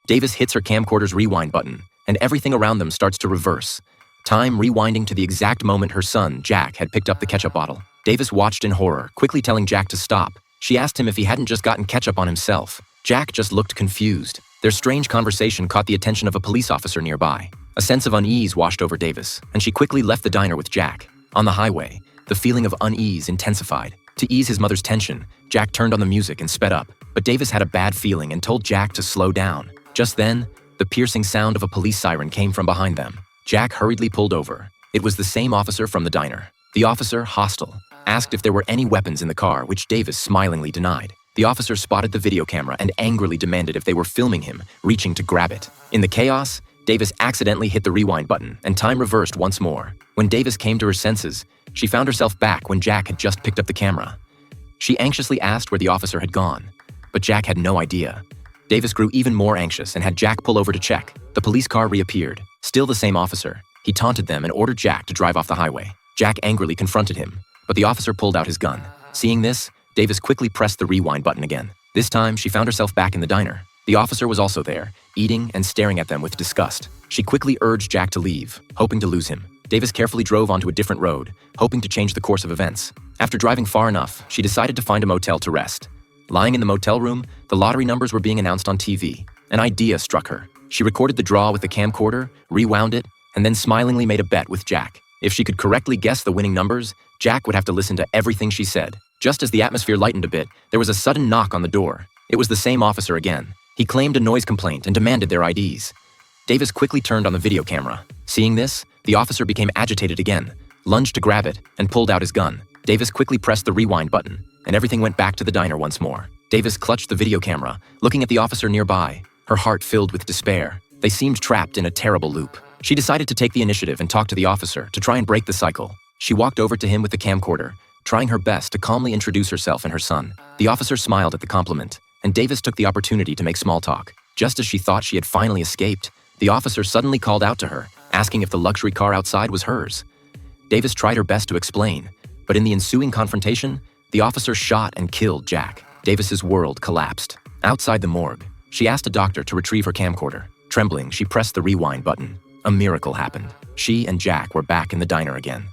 Davis hits her camcorder's rewind button, and everything around them starts to reverse. Time rewinding to the exact moment her son, Jack, had picked up the ketchup bottle. Davis watched in horror, quickly telling Jack to stop. She asked him if he hadn't just gotten ketchup on himself. Jack just looked confused. Their strange conversation caught the attention of a police officer nearby. A sense of unease washed over Davis, and she quickly left the diner with Jack. On the highway, the feeling of unease intensified. To ease his mother's tension, Jack turned on the music and sped up. But Davis had a bad feeling and told Jack to slow down. Just then, the piercing sound of a police siren came from behind them. Jack hurriedly pulled over. It was the same officer from the diner. The officer, hostile, asked if there were any weapons in the car, which Davis smilingly denied. The officer spotted the video camera and angrily demanded if they were filming him, reaching to grab it. In the chaos, Davis accidentally hit the rewind button, and time reversed once more. When Davis came to her senses, she found herself back when Jack had just picked up the camera. She anxiously asked where the officer had gone, but Jack had no idea. Davis grew even more anxious and had Jack pull over to check. The police car reappeared, still the same officer. He taunted them and ordered Jack to drive off the highway. Jack angrily confronted him, but the officer pulled out his gun. Seeing this, Davis quickly pressed the rewind button again. This time, she found herself back in the diner. The officer was also there, eating and staring at them with disgust. She quickly urged Jack to leave, hoping to lose him. Davis carefully drove onto a different road, hoping to change the course of events. After driving far enough, she decided to find a motel to rest. Lying in the motel room, the lottery numbers were being announced on TV. An idea struck her. She recorded the draw with the camcorder, rewound it, and then smilingly made a bet with Jack. If she could correctly guess the winning numbers, Jack would have to listen to everything she said. Just as the atmosphere lightened a bit, there was a sudden knock on the door. It was the same officer again. He claimed a noise complaint and demanded their IDs. Davis quickly turned on the video camera. Seeing this, the officer became agitated again, lunged to grab it, and pulled out his gun. Davis quickly pressed the rewind button, and everything went back to the diner once more. Davis clutched the video camera, looking at the officer nearby, her heart filled with despair. They seemed trapped in a terrible loop. She decided to take the initiative and talk to the officer to try and break the cycle. She walked over to him with the camcorder, trying her best to calmly introduce herself and her son. The officer smiled at the compliment, and Davis took the opportunity to make small talk. Just as she thought she had finally escaped, the officer suddenly called out to her, asking if the luxury car outside was hers. Davis tried her best to explain, but in the ensuing confrontation, the officer shot and killed Jack. Davis's world collapsed. Outside the morgue, she asked a doctor to retrieve her camcorder. Trembling, she pressed the rewind button. A miracle happened. She and Jack were back in the diner again.